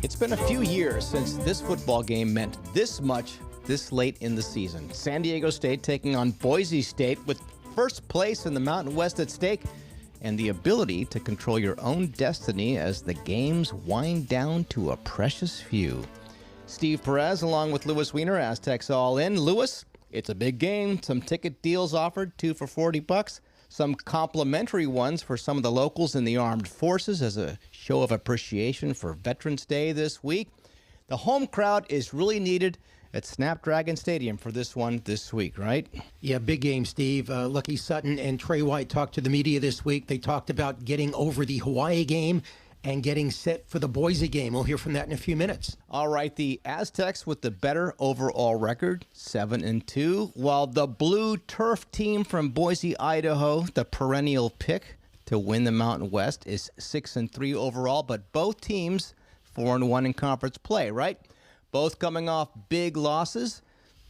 It's been a few years since this football game meant this much this late in the season. San Diego State taking on Boise State with first place in the Mountain West at stake and the ability to control your own destiny as the games wind down to a precious few. Steve Perez along with Louis Weiner, Aztecs All In. Louis, it's a big game. Some ticket deals offered, 2 for $40. Some complimentary ones for some of the locals in the armed forces as a show of appreciation for Veterans Day this week. The home crowd is really needed at Snapdragon Stadium for this one this week, right? Yeah, big game, Steve. Lucky Sutton and Trey White talked to the media this week. They talked about getting over the Hawaii game and getting set for the Boise game. We'll hear from that in a few minutes. All right, the Aztecs with the better overall record, 7-2, while the blue turf team from Boise, Idaho, the perennial pick to win the Mountain West, is 6-3 overall, but both teams 4-1 in conference play, right? Both coming off big losses.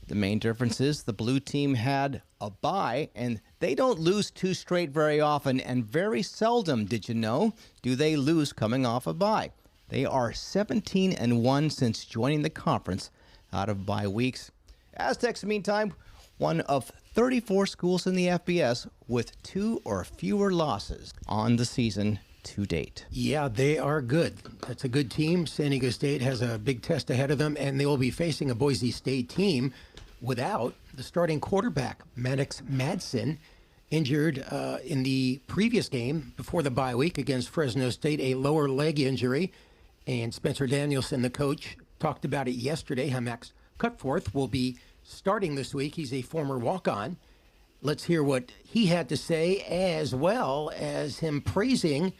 The main difference is the blue team had a bye, and they don't lose 2 straight very often, and very seldom, did you know, do they lose coming off a bye. They are 17-1 since joining the conference out of bye weeks. Aztecs, meantime, one of 34 schools in the FBS with 2 or fewer losses on the season to date. Yeah, they are good. That's a good team. San Diego State has a big test ahead of them, and they will be facing a Boise State team without the starting quarterback, Maddox Madsen, injured in the previous game before the bye week against Fresno State, a lower leg injury. And Spencer Danielson, the coach, talked about it yesterday, how Max Cutforth will be starting this week. He's a former walk-on. Let's hear what he had to say, as well as him praising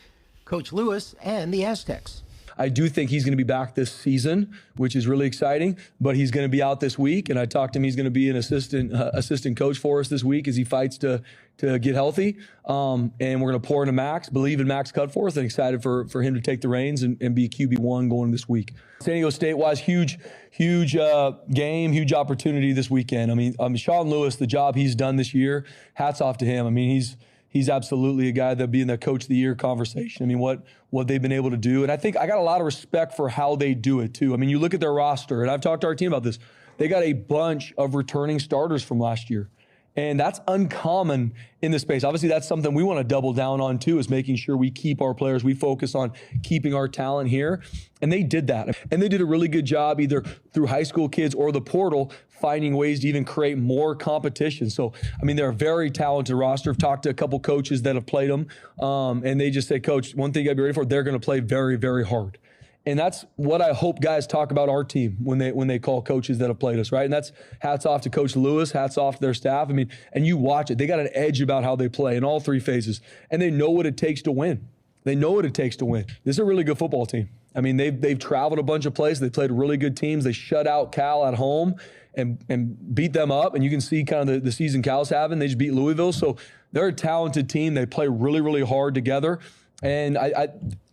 Coach Lewis and the Aztecs. I do think he's going to be back this season, which is really exciting, but he's going to be out this week. And I talked to him, he's going to be an assistant coach for us this week as he fights to get healthy. And we're going to pour into Max, believe in Max Cutforth, and excited for him to take the reins and be QB1 going this week. San Diego State-wise, huge game, huge opportunity this weekend. I mean, Sean Lewis, the job he's done this year, hats off to him. I mean, he's absolutely a guy that'll be in the Coach of the Year conversation. I mean, what they've been able to do. And I think I got a lot of respect for how they do it, too. I mean, you look at their roster, and I've talked to our team about this. They got a bunch of returning starters from last year. And that's uncommon in this space. Obviously, that's something we want to double down on, too, is making sure we keep our players. We focus on keeping our talent here. And they did that. And they did a really good job, either through high school kids or the portal, finding ways to even create more competition. So, I mean, they're a very talented roster. I've talked to a couple coaches that have played them, and they just say, Coach, one thing you got to be ready for, they're going to play very, very hard. And that's what I hope guys talk about our team when they call coaches that have played us, right? And that's hats off to Coach Lewis, hats off to their staff. I mean, and you watch it. They got an edge about how they play in all 3 phases, and they know what it takes to win. They know what it takes to win. This is a really good football team. I mean, they've traveled a bunch of places. They played really good teams. They shut out Cal at home and beat them up. And you can see kind of the season Cal's having. They just beat Louisville. So they're a talented team. They play really, really hard together. And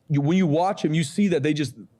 when you watch them, you see that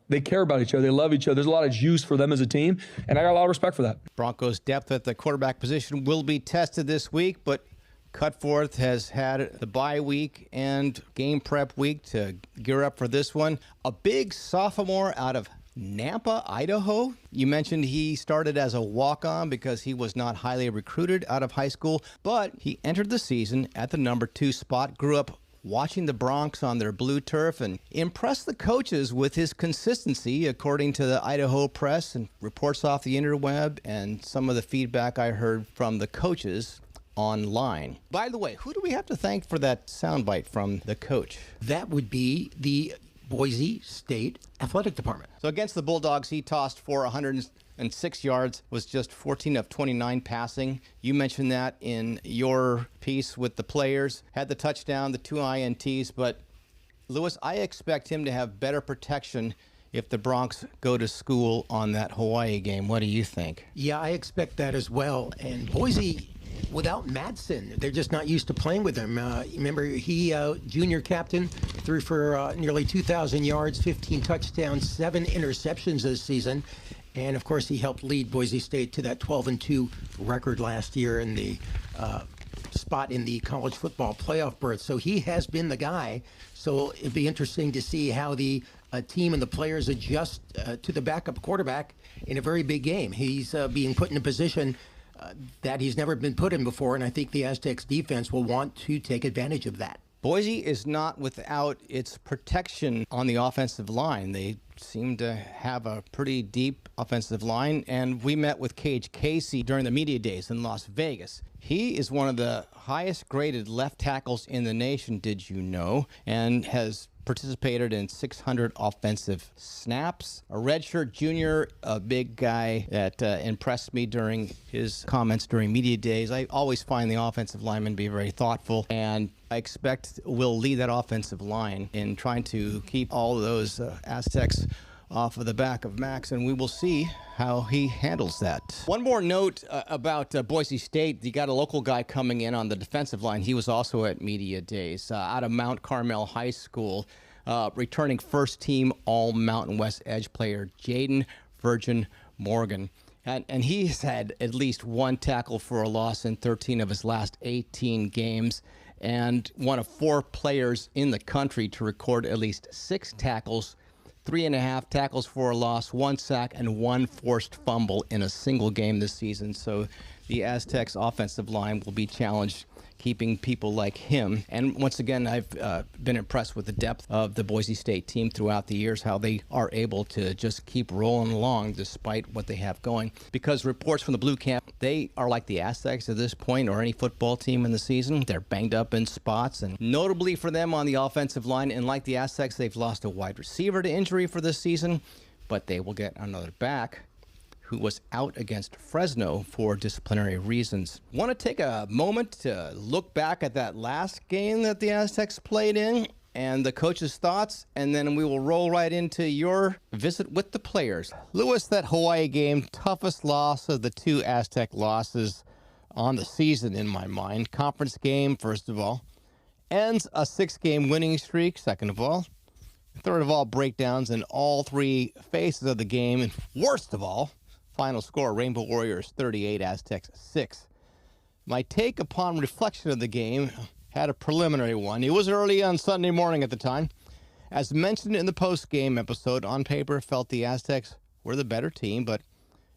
they care about each other. They love each other. There's a lot of juice for them as a team, and I got a lot of respect for that. Broncos' depth at the quarterback position will be tested this week, but Cutforth has had the bye week and game prep week to gear up for this one. A big sophomore out of Nampa, Idaho. You mentioned he started as a walk-on because he was not highly recruited out of high school, but he entered the season at the number 2 spot, grew up watching the Broncs on their blue turf, and impressed the coaches with his consistency, according to the Idaho press and reports off the interweb and some of the feedback I heard from the coaches online. By the way, who do we have to thank for that soundbite from the coach? That would be the Boise State Athletic Department. So against the Bulldogs, he tossed for 106 yards, was just 14 of 29 passing. You mentioned that in your piece with the players. Had the touchdown, the 2 INTs, but Lewis, I expect him to have better protection if the Broncs go to school on that Hawaii game. What do you think? Yeah, I expect that as well. And Boise, without Madsen, they're just not used to playing with him. Remember, he, junior captain, threw for nearly 2,000 yards, 15 touchdowns, 7 interceptions this season. And, of course, he helped lead Boise State to that 12-2 record last year in the spot in the college football playoff berth. So he has been the guy. So it'd be interesting to see how the team and the players adjust to the backup quarterback in a very big game. He's being put in a position that he's never been put in before, and I think the Aztecs defense will want to take advantage of that. Boise is not without its protection on the offensive line. They seem to have a pretty deep offensive line, and we met with Cage Casey during the media days in Las Vegas. He is one of the highest graded left tackles in the nation, did you know, and has participated in 600 offensive snaps. A redshirt junior, a big guy that impressed me during his comments during media days. I always find the offensive linemen to be very thoughtful, and I expect will lead that offensive line in trying to keep all of those Aztecs off of the back of Max, and we will see how he handles that. One more note about Boise State. You got a local guy coming in on the defensive line. He was also at media days out of Mount Carmel High School, returning first-team All-Mountain West edge player Jaden Virgin Morgan. And he's had at least one tackle for a loss in 13 of his last 18 games, and one of 4 players in the country to record at least 6 tackles, 3.5 tackles for a loss, 1 sack, and 1 forced fumble in a single game this season. So the Aztecs offensive line will be challenged keeping people like him. And once again, I've been impressed with the depth of the Boise State team throughout the years, how they are able to just keep rolling along despite what they have going. Because reports from the Blue Camp, they are like the Aztecs at this point, or any football team in the season. They're banged up in spots, and notably for them on the offensive line, and like the Aztecs, they've lost a wide receiver to injury for this season, but they will get another back who was out against Fresno for disciplinary reasons. Want to take a moment to look back at that last game that the Aztecs played in and the coach's thoughts, and then we will roll right into your visit with the players. Lewis, that Hawaii game, toughest loss of the 2 Aztec losses on the season in my mind. Conference game, first of all. Ends a 6-game winning streak, second of all. Third of all, breakdowns in all 3 phases of the game. And worst of all, final score, Rainbow Warriors 38, Aztecs 6. My take upon reflection of the game had a preliminary one. It was early on Sunday morning at the time. As mentioned in the post-game episode, on paper, felt the Aztecs were the better team. But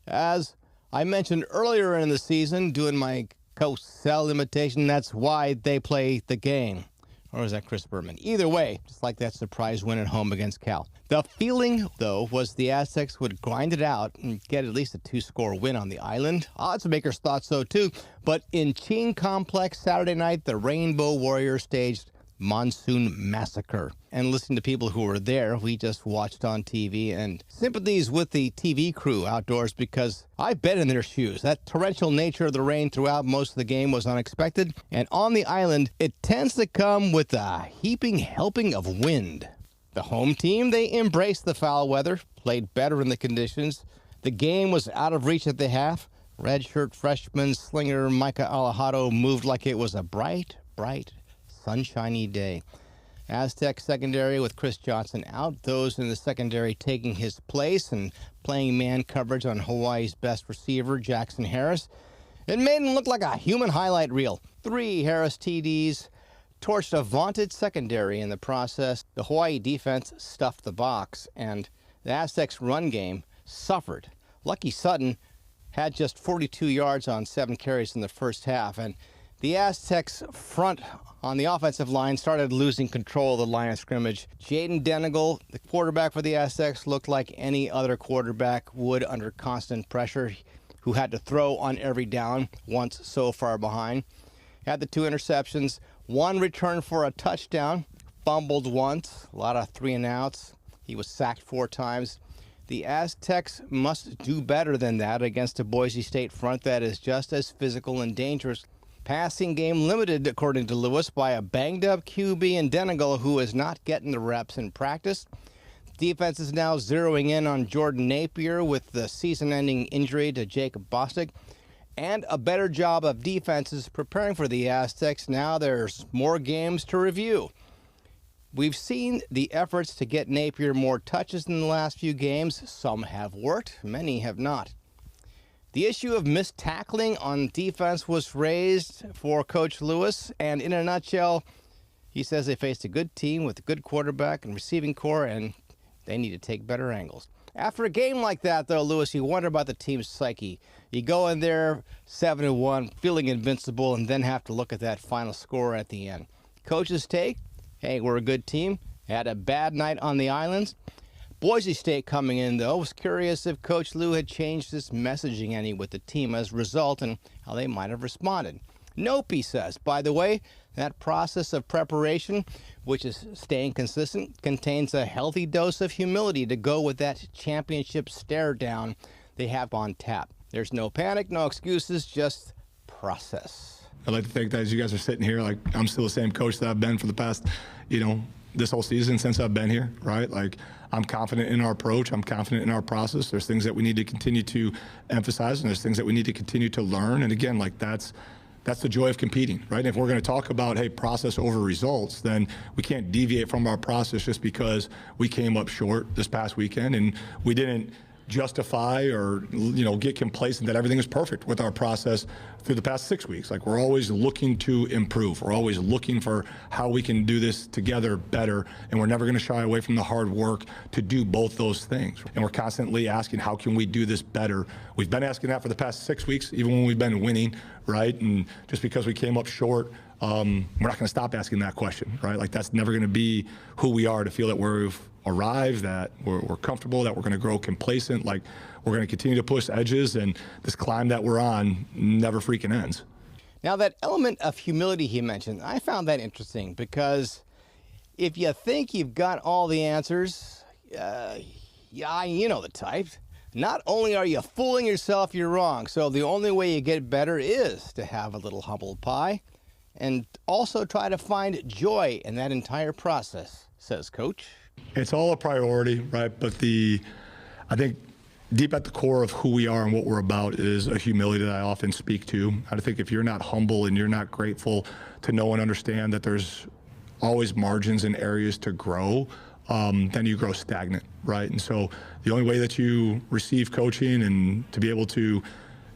as I mentioned earlier in the season, doing my Cosell imitation, that's why they play the game. Or was that Chris Berman? Either way, just like that surprise win at home against Cal. The feeling, though, was the Aztecs would grind it out and get at least a 2-score win on the island. Odds makers thought so, too. But in Ching Complex Saturday night, the Rainbow Warriors staged Monsoon Massacre. And listening to people who were there, we just watched on TV, and sympathies with the TV crew outdoors because I've been in their shoes. That torrential nature of the rain throughout most of the game was unexpected, and on the island, it tends to come with a heaping helping of wind. The home team, they embraced the foul weather, played better in the conditions. The game was out of reach at the half. Redshirt freshman slinger Micah Alejado moved like it was a bright, sunshiny day. Aztec secondary with Chris Johnson out. Those in the secondary taking his place and playing man coverage on Hawaii's best receiver, Jackson Harris. It made him look like a human highlight reel. 3 Harris TDs torched a vaunted secondary in the process. The Hawaii defense stuffed the box, and the Aztecs' run game suffered. Lucky Sutton had just 42 yards on 7 carries in the first half, and the Aztecs' front on the offensive line started losing control of the line of scrimmage. Jaden Denigal, the quarterback for the Aztecs, looked like any other quarterback would under constant pressure, who had to throw on every down once so far behind. Had the 2 interceptions, 1 return for a touchdown, fumbled once, a lot of 3 and outs. He was sacked 4 times. The Aztecs must do better than that against a Boise State front that is just as physical and dangerous. Passing game limited, according to Lewis, by a banged-up QB in Denigal who is not getting the reps in practice. Defense is now zeroing in on Jordan Napier with the season-ending injury to Jacob Bostic. And a better job of defenses preparing for the Aztecs. Now there's more games to review. We've seen the efforts to get Napier more touches in the last few games. Some have worked, many have not. The issue of missed tackling on defense was raised for Coach Lewis, and in a nutshell, he says they faced a good team with a good quarterback and receiving core, and they need to take better angles. After a game like that, though, Lewis, you wonder about the team's psyche. You go in there 7-1, feeling invincible, and then have to look at that final score at the end. Coach's take, hey, we're a good team. Had a bad night on the islands. Boise State coming in, though, was curious if Coach Lou had changed his messaging any with the team as a result and how they might have responded. Nope, he says. By the way, that process of preparation, which is staying consistent, contains a healthy dose of humility to go with that championship stare down they have on tap. There's no panic, no excuses, just process. I'd like to think that as you guys are sitting here, like I'm still the same coach that I've been for the past, this whole season since I've been here, right? Like I'm confident in our approach. I'm confident in our process. There's things that we need to continue to emphasize, and there's things that we need to continue to learn. And again, like that's the joy of competing, right? And if we're going to talk about, hey, process over results, then we can't deviate from our process just because we came up short this past weekend and we didn't justify or get complacent that everything is perfect with our process through the past 6 weeks. Like we're always looking to improve. We're always looking for how we can do this together better, and we're never going to shy away from the hard work to do both those things. And we're constantly asking, how can we do this better? We've been asking that for the past 6 weeks, even when we've been winning, right? And just because we came up short, we're not going to stop asking that question, right? Like that's never going to be who we are, to feel that we've arrived, that we're comfortable, that we're going to grow complacent. Like we're going to continue to push edges, and this climb that we're on never freaking ends. Now, that element of humility he mentioned, I found that interesting because if you think you've got all the answers, you know the type. Not only are you fooling yourself, you're wrong. So the only way you get better is to have a little humble pie and also try to find joy in that entire process, says Coach. It's all a priority, right? But I think deep at the core of who we are and what we're about is a humility that I often speak to. I think if you're not humble and you're not grateful to know and understand that there's always margins and areas to grow, then you grow stagnant, right? And so the only way that you receive coaching and to be able to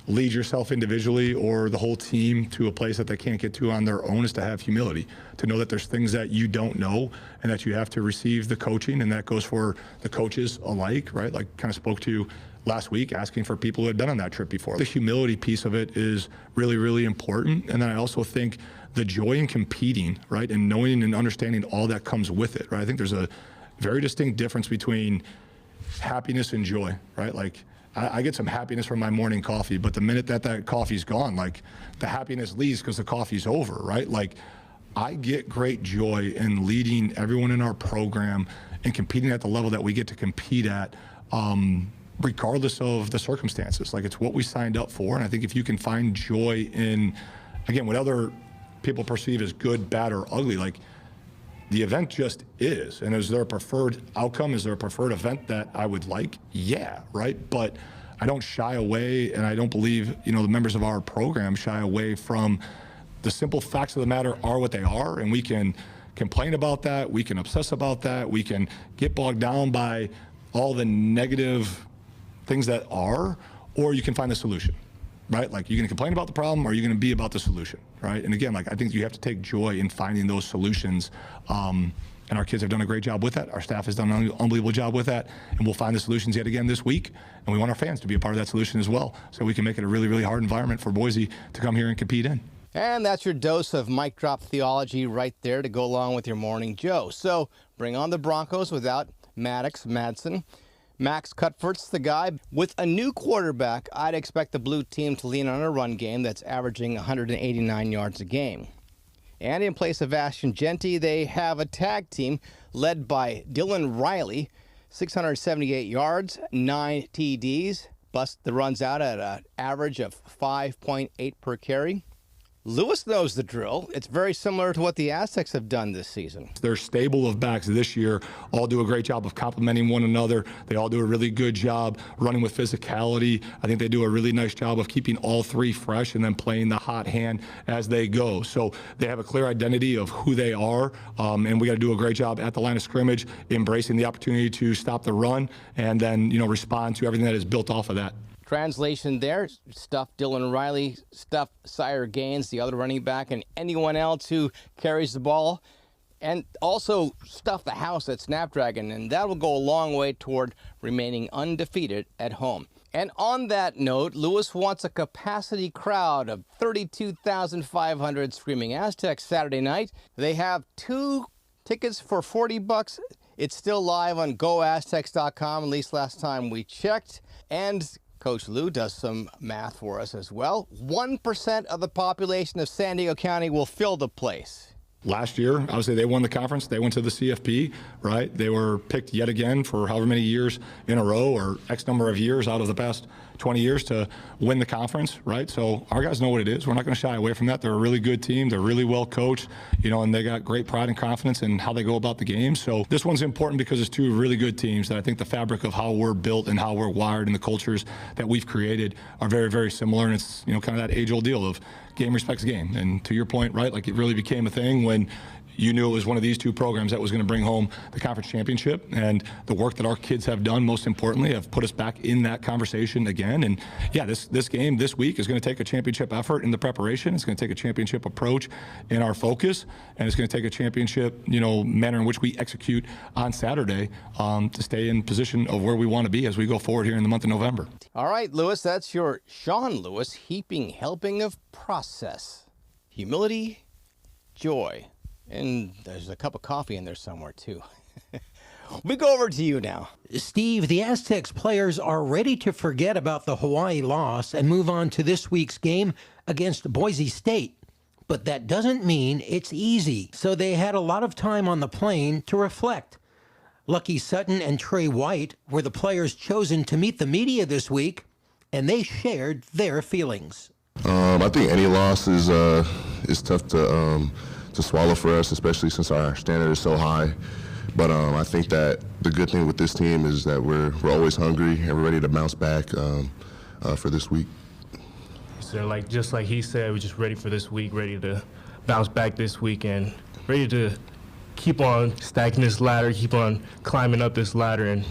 lead yourself individually or the whole team to a place that they can't get to on their own is to have humility, to know that there's things that you don't know and that you have to receive the coaching, and that goes for the coaches alike, right? Like kind of spoke to last week, asking for people who had been on that trip before. The humility piece of it is really, really important. And then I also think the joy in competing, right? And knowing and understanding all that comes with it, right? I think there's a very distinct difference between happiness and joy, right? Like I get some happiness from my morning coffee, but the minute that coffee's gone, like the happiness leaves because the coffee's over, right? Like I get great joy in leading everyone in our program and competing at the level that we get to compete at, regardless of the circumstances. Like it's what we signed up for. And I think if you can find joy in, again, what other people perceive as good, bad, or ugly, like the event just is. And is there a preferred outcome? Is there a preferred event that I would like? Yeah, right? But I don't shy away, and I don't believe, the members of our program shy away from the simple facts of the matter are what they are, and we can complain about that, we can obsess about that, we can get bogged down by all the negative things that are, or you can find a solution, right? Like you're gonna complain about the problem, or you're gonna be about the solution, right? And again, like I think you have to take joy in finding those solutions. And our kids have done a great job with that. Our staff has done an unbelievable job with that. And we'll find the solutions yet again this week. And we want our fans to be a part of that solution as well, so we can make it a really, really hard environment for Boise to come here and compete in. And that's your dose of mic drop theology right there to go along with your morning Joe. So bring on the Broncos without Madsen. Max Cutfort's the guy. With a new quarterback, I'd expect the blue team to lean on a run game that's averaging 189 yards a game. And in place of Ashton Genty, they have a tag team led by Dylan Riley, 678 yards, 9 TDs, bust the runs out at an average of 5.8 per carry. Lewis knows the drill. It's very similar to what the Aztecs have done this season. Their stable of backs this year all do a great job of complementing one another. They all do a really good job running with physicality. I think they do a really nice job of keeping all three fresh and then playing the hot hand as they go. So they have a clear identity of who they are, and we got to do a great job at the line of scrimmage, embracing the opportunity to stop the run and then respond to everything that is built off of that. Translation there, stuff Dylan Riley, stuff Sire Gaines, the other running back, and anyone else who carries the ball. And also stuff the house at Snapdragon, and that will go a long way toward remaining undefeated at home. And on that note, Lewis wants a capacity crowd of 32,500 screaming Aztecs Saturday night. They have 2 tickets for $40. It's still live on goaztecs.com, at least last time we checked. And Coach Lou does some math for us as well. 1% of the population of San Diego County will fill the place. Last year, obviously, they won the conference. They went to the CFP, right? They were picked yet again for however many years in a row or X number of years out of the past 20 years to win the conference, right? So our guys know what it is. We're not going to shy away from that. They're a really good team. They're really well coached, and they got great pride and confidence in how they go about the game. So this one's important because it's 2 really good teams that I think the fabric of how we're built and how we're wired and the cultures that we've created are very, very similar. And it's, kind of that age-old deal of game respects game. And to your point, right, like it really became a thing when you knew it was one of these 2 programs that was going to bring home the conference championship. And the work that our kids have done, most importantly, have put us back in that conversation again. And yeah, this game this week is going to take a championship effort in the preparation. It's going to take a championship approach in our focus. And it's going to take a championship, manner in which we execute on Saturday to stay in position of where we want to be as we go forward here in the month of November. All right, Lewis, that's your Sean Lewis heaping helping of process. Humility, joy. And there's a cup of coffee in there somewhere, too. We go over to you now. Steve, the Aztecs players are ready to forget about the Hawaii loss and move on to this week's game against Boise State. But that doesn't mean it's easy, so they had a lot of time on the plane to reflect. Lucky Sutton and Trey White were the players chosen to meet the media this week, and they shared their feelings. I think any loss is tough to swallow for us, especially since our standard is so high. But I think that the good thing with this team is that we're always hungry and we're ready to bounce back for this week. So just like he said, we're just ready for this week, ready to bounce back this week and ready to keep on stacking this ladder, keep on climbing up this ladder. And,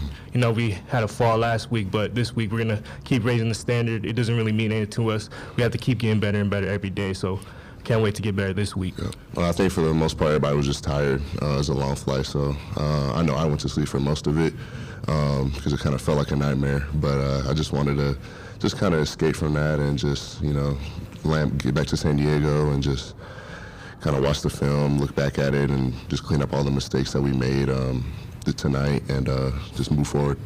we had a fall last week, but this week we're going to keep raising the standard. It doesn't really mean anything to us. We have to keep getting better and better every day. So can't wait to get better this week. Yeah. Well, I think for the most part, everybody was just tired. It was a long flight, so I know I went to sleep for most of it because it kind of felt like a nightmare. But I just wanted to just kind of escape from that and just, get back to San Diego and just kind of watch the film, look back at it, and just clean up all the mistakes that we made tonight and just move forward.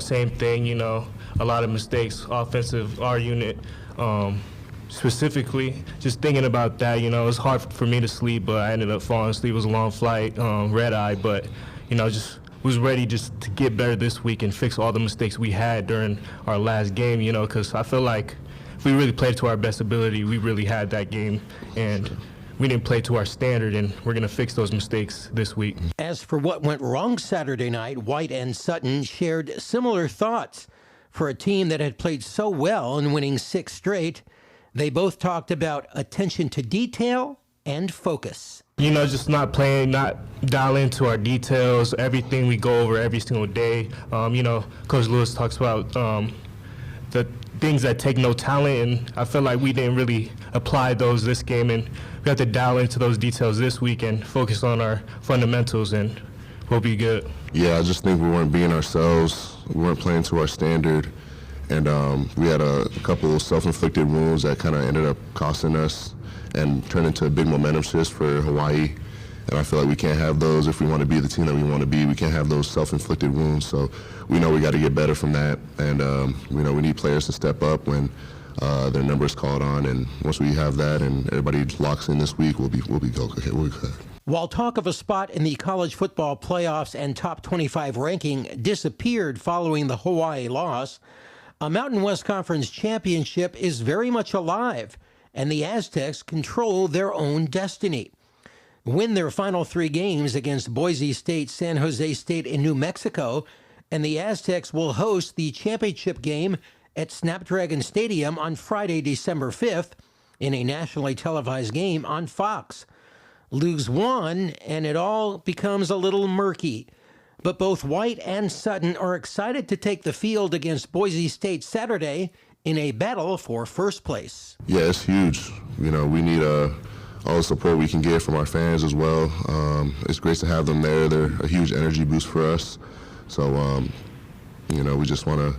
Same thing, a lot of mistakes, offensive, our unit. Specifically, just thinking about that, it was hard for me to sleep, but I ended up falling asleep. It was a long flight, red eye, but, just was ready just to get better this week and fix all the mistakes we had during our last game, because I feel like if we really played to our best ability, we really had that game, and we didn't play to our standard, and we're going to fix those mistakes this week. As for what went wrong Saturday night, White and Sutton shared similar thoughts. For a team that had played so well in winning 6 straight, they both talked about attention to detail and focus. Just not dial into our details, everything we go over every single day. Coach Lewis talks about the things that take no talent, and I feel like we didn't really apply those this game, and we have to dial into those details this week and focus on our fundamentals, and we'll be good. Yeah, I just think we weren't being ourselves. We weren't playing to our standard. And we had a couple of self-inflicted wounds that kind of ended up costing us and turned into a big momentum shift for Hawaii. And I feel like we can't have those if we want to be the team that we want to be. We can't have those self-inflicted wounds. So we know we got to get better from that. And we need players to step up when their number is called on. And once we have that and everybody locks in this week, we'll be good. While talk of a spot in the college football playoffs and top 25 ranking disappeared following the Hawaii loss, a Mountain West Conference championship is very much alive, and the Aztecs control their own destiny. Win their final 3 games against Boise State, San Jose State, and New Mexico, and the Aztecs will host the championship game at Snapdragon Stadium on Friday, December 5th, in a nationally televised game on Fox. Lose one, and it all becomes a little murky. But both White and Sutton are excited to take the field against Boise State Saturday in a battle for first place. Yeah, it's huge. We need all the support we can get from our fans as well. It's great to have them there. They're a huge energy boost for us. So, we just want to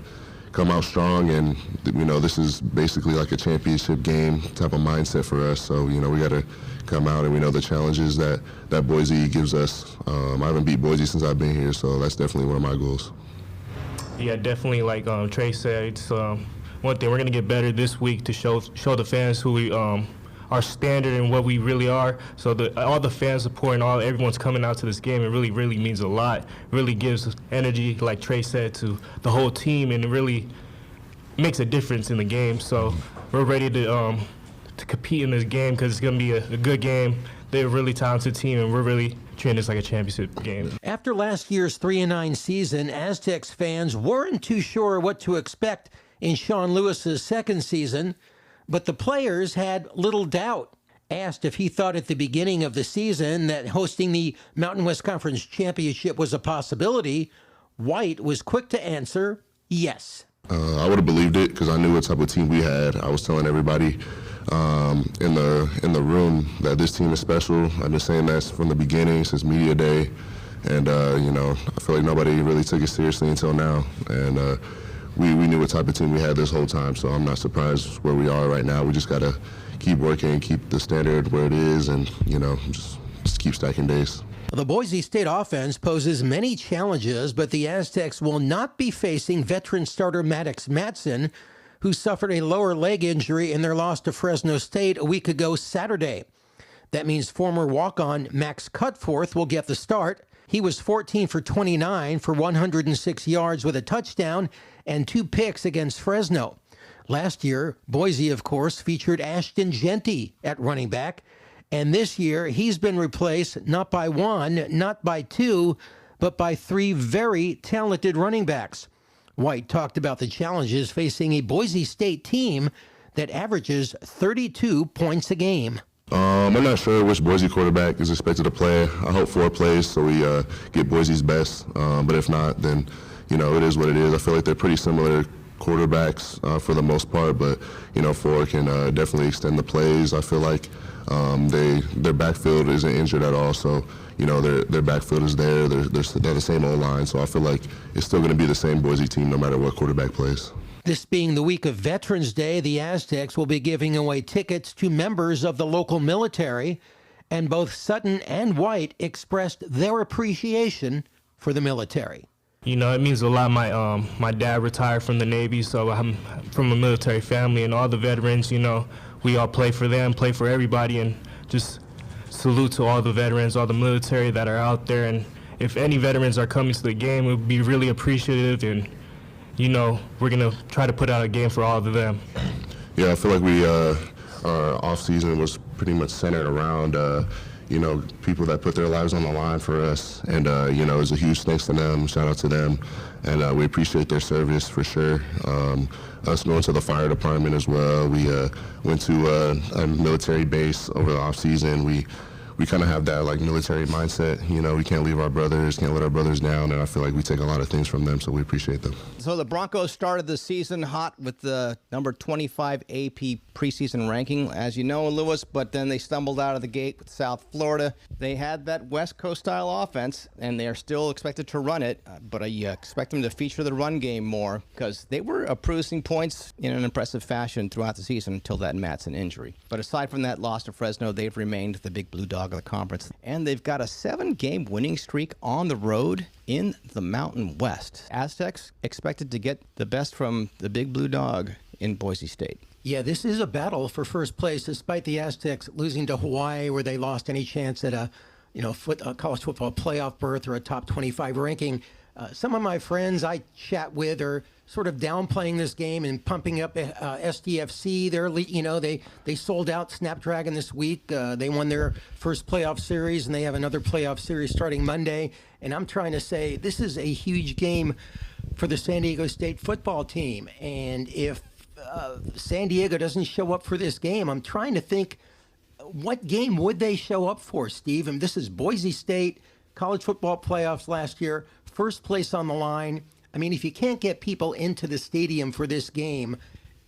come out strong, and this is basically like a championship game type of mindset for us. So we got to come out, and we know the challenges that Boise gives us. I haven't beat Boise since I've been here, so that's definitely one of my goals. Yeah, definitely. Like Trey said, it's one thing we're gonna get better this week to show the fans who we our standard and what we really are. So all the fan support and everyone's coming out to this game, it really means a lot. It really gives energy, like Trey said, to the whole team, and it really makes a difference in the game. So we're ready to compete in this game because it's going to be a good game. They're a really talented team, and we're really treating this like a championship game. After last year's 3-9 season, Aztecs fans weren't too sure what to expect in Sean Lewis's second season, but the players had little doubt. Asked if he thought at the beginning of the season that hosting the Mountain West Conference Championship was a possibility, White was quick to answer yes. I would have believed it because I knew what type of team we had. I was telling everybody in the room that this team is special. I've been saying that from the beginning, since media day, and I feel like nobody really took it seriously until now. And we knew what type of team we had this whole time, so I'm not surprised where we are right now. We just got to keep working, keep the standard where it is, and, just keep stacking days. The Boise State offense poses many challenges, but the Aztecs will not be facing veteran starter Maddox Matson, who suffered a lower leg injury in their loss to Fresno State a week ago Saturday. That means former walk-on Max Cutforth will get the start. He was 14 for 29 for 106 yards with a touchdown and 2 picks against Fresno. Last year, Boise, of course, featured Ashton Genty at running back. And this year, he's been replaced not by 1, not by 2, but by 3 very talented running backs. White talked about the challenges facing a Boise State team that averages 32 points a game. I'm not sure which Boise quarterback is expected to play. I hope 4 plays so we get Boise's best. But if not, then, it is what it is. I feel like they're pretty similar quarterbacks for the most part, but, 4 can definitely extend the plays. I feel like their backfield isn't injured at all, so, their backfield is there. They're the same O-line, so I feel like it's still going to be the same Boise team no matter what quarterback plays. This being the week of Veterans Day, the Aztecs will be giving away tickets to members of the local military, and both Sutton and White expressed their appreciation for the military. It means a lot. My dad retired from the Navy, so I'm from a military family, and all the veterans, we all play for them, play for everybody, and just salute to all the veterans, all the military that are out there. And if any veterans are coming to the game, we'll be really appreciative, and we're going to try to put out a game for all of them. Yeah, I feel like our off-season was pretty much centered around, people that put their lives on the line for us. And, it was a huge thanks to them, shout out to them. And we appreciate their service for sure. Us going to the fire department as well. We went to a military base over the off-season. We kind of have that military mindset. We can't leave our brothers, can't let our brothers down, and I feel like we take a lot of things from them, so we appreciate them. So the Broncos started the season hot with the number 25 AP preseason ranking, as you know, Lewis, but then they stumbled out of the gate with South Florida. They had that West Coast style offense, and they are still expected to run it, but I expect them to feature the run game more because they were producing points in an impressive fashion throughout the season until that Matson injury. But aside from that loss to Fresno, they've remained the big blue dog of the conference, and they've got a 7-game winning streak on the road in the Mountain West. Aztecs expected to get the best from the big blue dog in Boise State. Yeah, this is a battle for first place, despite the Aztecs losing to Hawaii, where they lost any chance at a college football playoff berth or a top 25 ranking. Some of my friends I chat with are sort of downplaying this game and pumping up SDFC. They sold out Snapdragon this week. They won their first playoff series, and they have another playoff series starting Monday. And I'm trying to say this is a huge game for the San Diego State football team. And if San Diego doesn't show up for this game, I'm trying to think, what game would they show up for, Steve? And this is Boise State college football playoffs last year, first place on the line. I mean, if you can't get people into the stadium for this game,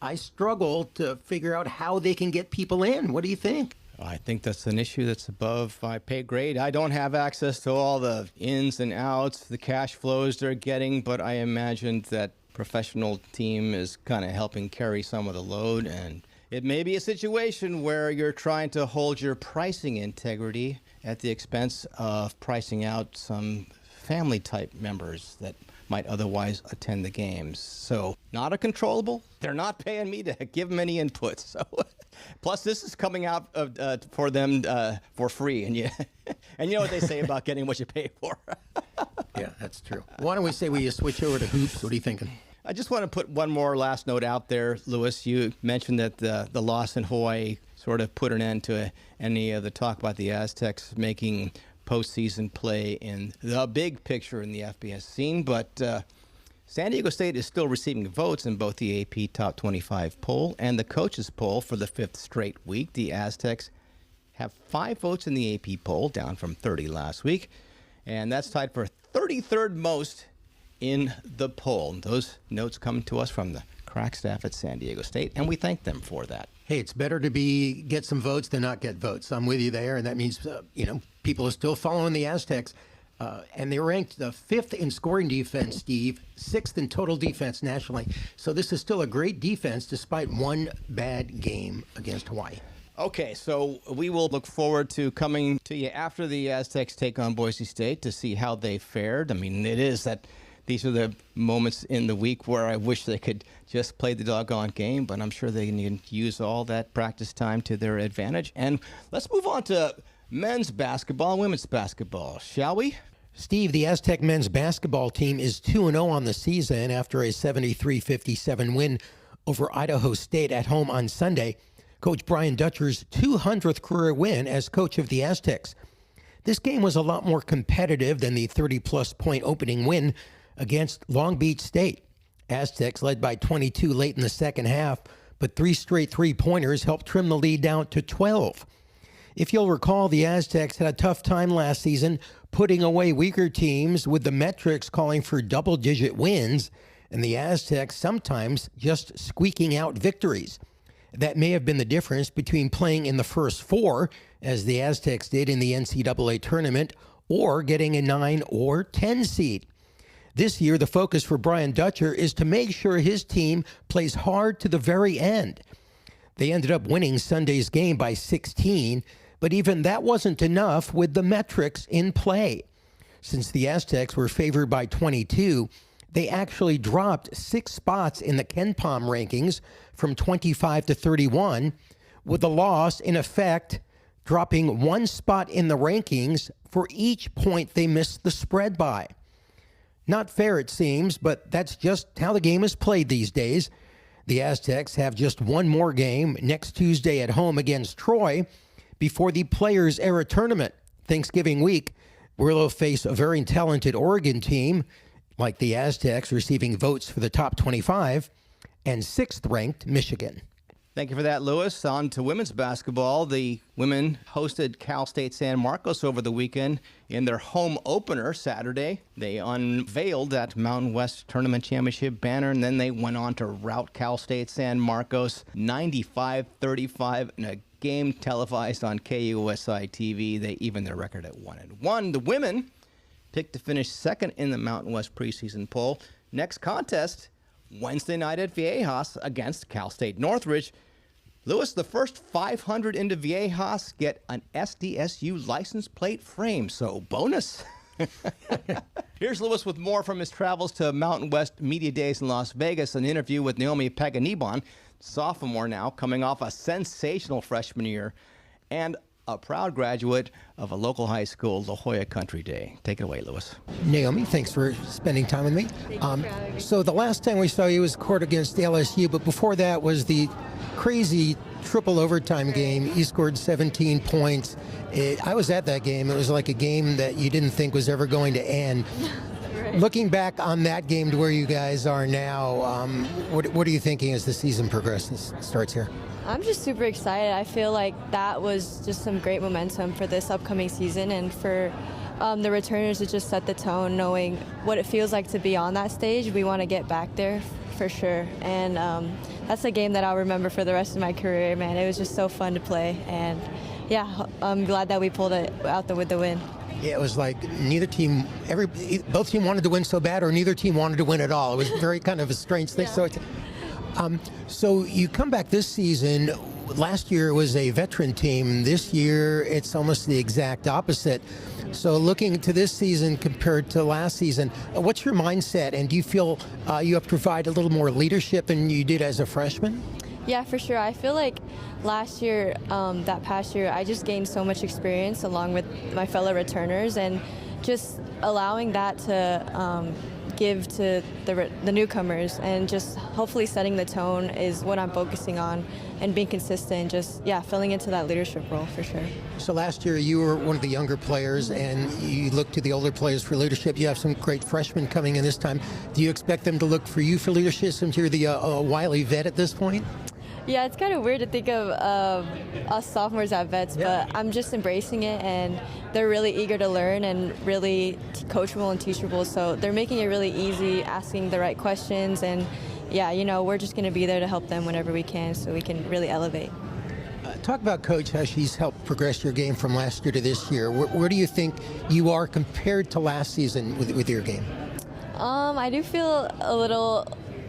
I struggle to figure out how they can get people in. What do you think? I think that's an issue that's above my pay grade. I don't have access to all the ins and outs, the cash flows they're getting, but I imagine that professional team is kind of helping carry some of the load, and it may be a situation where you're trying to hold your pricing integrity at the expense of pricing out some family type members that might otherwise attend the games. So not a controllable. They're not paying me to give them any input. So plus this is coming out for them for free. And you know what they say about getting what you pay for. Yeah, that's true. Why don't we say we switch over to hoops? What are you thinking? I just want to put one more last note out there, Lewis. You mentioned that the loss in Hawaii sort of put an end to any of the talk about the Aztecs making postseason play in the big picture in the FBS scene, but San Diego State is still receiving votes in both the AP Top 25 poll and the coaches poll for the 5th straight week. The Aztecs have 5 votes in the AP poll, down from 30 last week, and that's tied for 33rd most in the poll. And those notes come to us from the crack staff at San Diego State, and we thank them for that. Hey, it's better to get some votes than not get votes. I'm with you there, and that means people are still following the Aztecs, and they ranked the 5th in scoring defense, Steve, 6th in total defense nationally. So this is still a great defense despite one bad game against Hawaii. Okay, so we will look forward to coming to you after the Aztecs take on Boise State to see how they fared. I mean, it is that these are the moments in the week where I wish they could just play the doggone game, but I'm sure they can use all that practice time to their advantage. And let's move on to men's basketball and women's basketball, shall we? Steve, the Aztec men's basketball team is 2-0 on the season after a 73-57 win over Idaho State at home on Sunday. Coach Brian Dutcher's 200th career win as coach of the Aztecs. This game was a lot more competitive than the 30-plus point opening win against Long Beach State. Aztecs led by 22 late in the second half, but 3 straight three-pointers helped trim the lead down to 12. If you'll recall, the Aztecs had a tough time last season putting away weaker teams, with the metrics calling for double-digit wins, and the Aztecs sometimes just squeaking out victories. That may have been the difference between playing in the first 4, as the Aztecs did in the NCAA tournament, or getting a 9 or 10 seed. This year, the focus for Brian Dutcher is to make sure his team plays hard to the very end. They ended up winning Sunday's game by 16, but even that wasn't enough with the metrics in play. Since the Aztecs were favored by 22, they actually dropped 6 spots in the KenPom rankings from 25 to 31, with the loss, in effect, dropping 1 spot in the rankings for each point they missed the spread by. Not fair, it seems, but that's just how the game is played these days. The Aztecs have just one more game next Tuesday at home against Troy before the Players Era Tournament, Thanksgiving week, where they'll face a very talented Oregon team, like the Aztecs, receiving votes for the top 25, and 6th-ranked Michigan. Thank you for that, Lewis. On to women's basketball. The women hosted Cal State San Marcos over the weekend in their home opener Saturday. They unveiled that Mountain West Tournament Championship banner, and then they went on to rout Cal State San Marcos 95-35 in a game televised on KUSI TV. They evened their record at 1-1. The women picked to finish 2nd in the Mountain West preseason poll. Next contest, Wednesday night at Viejas against Cal State Northridge. Lewis, the first 500 into Viejas get an SDSU license plate frame, so bonus. Here's Lewis with more from his travels to Mountain West Media Days in Las Vegas, an interview with Naomi Panganiban, sophomore now, coming off a sensational freshman year, and a proud graduate of a local high school, La Jolla Country Day. Take it away, Lewis. Naomi, thanks for spending time with me. So the last time we saw you was court against LSU, but before that was the crazy triple overtime game. You scored 17 points. I was at that game. It was like a game that you didn't think was ever going to end. Right. Looking back on that game to where you guys are now, what are you thinking as the season progresses, starts here? I'm just super excited. I feel like that was just some great momentum for this upcoming season and for the returners to just set the tone, knowing what it feels like to be on that stage. We want to get back there for sure. And that's a game that I'll remember for the rest of my career, man. It was just so fun to play. And yeah, I'm glad that we pulled it out with the win. Yeah, it was like both team wanted to win so bad, or neither team wanted to win at all. It was very kind of a strange thing. Yeah. So you come back this season. Last year it was a veteran team. This year it's almost the exact opposite. So looking to this season compared to last season, what's your mindset? And do you feel you have to provide a little more leadership than you did as a freshman? Yeah, for sure. I feel like last year, that past year, I just gained so much experience along with my fellow returners, and just allowing that to give to the newcomers, and just hopefully setting the tone is what I'm focusing on, and being consistent, just filling into that leadership role for sure. So last year you were one of the younger players, and you look to the older players for leadership. You have some great freshmen coming in this time. Do you expect them to look for you for leadership since you're the wily vet at this point? Yeah, it's kind of weird to think of us sophomores at vets, but I'm just embracing it, and they're really eager to learn and really coachable and teachable. So they're making it really easy, asking the right questions, and we're just going to be there to help them whenever we can, so we can really elevate. Talk about Coach, how she's helped progress your game from last year to this year. Where do you think you are compared to last season with your game? I do feel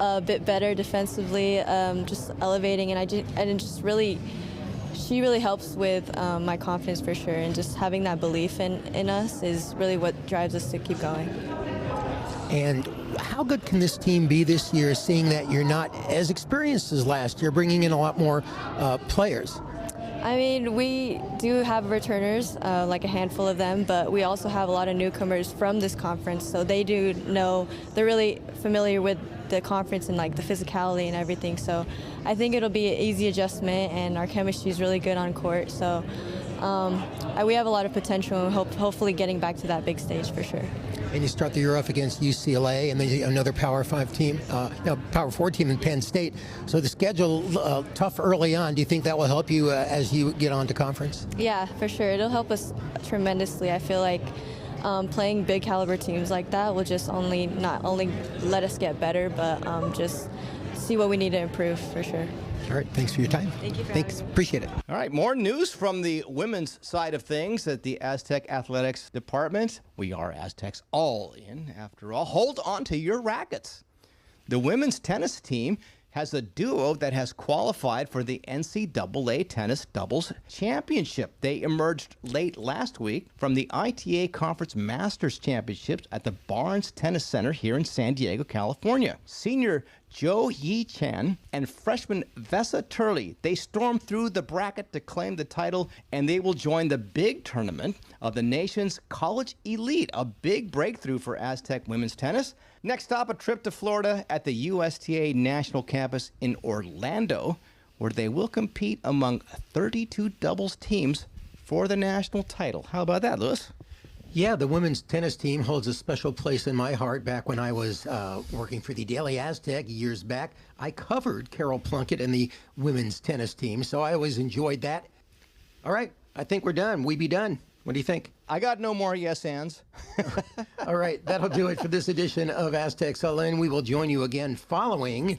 a bit better defensively, just elevating, and she really helps with my confidence for sure, and just having that belief in us is really what drives us to keep going. And how good can this team be this year, seeing that you're not as experienced as last year, bringing in a lot more players? I mean, we do have returners, like a handful of them, but we also have a lot of newcomers from this conference, so they do know, they're really familiar with the conference and like the physicality and everything. So I think it'll be an easy adjustment, and our chemistry is really good on court. So we have a lot of potential, and hopefully getting back to that big stage for sure. And you start the year off against UCLA, and then another Power 5 team, Power 4 team in Penn State. So the schedule tough early on. Do you think that will help you as you get on to conference? Yeah, for sure. It'll help us tremendously. I feel like playing big caliber teams like that will just not only let us get better, but just see what we need to improve for sure. All right, thanks for your time. Thank you for Thanks, having me. appreciate it. All right, more news from the women's side of things at the Aztec Athletics Department. We are Aztecs all in, after all. Hold on to your rackets. The women's tennis team has a duo that has qualified for the NCAA Tennis Doubles Championship. They emerged late last week from the ITA Conference Masters Championships at the Barnes Tennis Center here in San Diego, California. Senior Jo Yi Chen and freshman Vesa Turley, they stormed through the bracket to claim the title, and they will join the big tournament of the nation's college elite, a big breakthrough for Aztec women's tennis. Next stop, a trip to Florida at the USTA National Campus in Orlando, where they will compete among 32 doubles teams for the national title. How about that, Lewis? Yeah, the women's tennis team holds a special place in my heart. Back when I was working for the Daily Aztec years back, I covered Carol Plunkett and the women's tennis team, so I always enjoyed that. All right, I think we're done. We be done. What do you think? I got no more yes ands. All right, that'll do it for this edition of Aztecs All-In. We will join you again following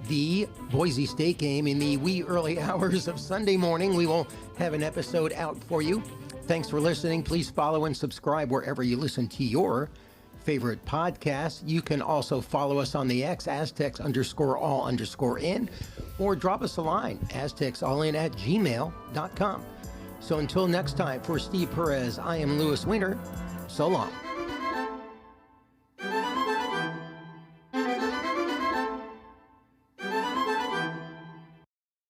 the Boise State game in the wee early hours of Sunday morning. We will have an episode out for you. Thanks for listening. Please follow and subscribe wherever you listen to your favorite podcast. You can also follow us on the X, Aztecs_all_in, or drop us a line, aztecsallin@gmail.com. So until next time, for Steve Perez, I am Louis Weiner. So long.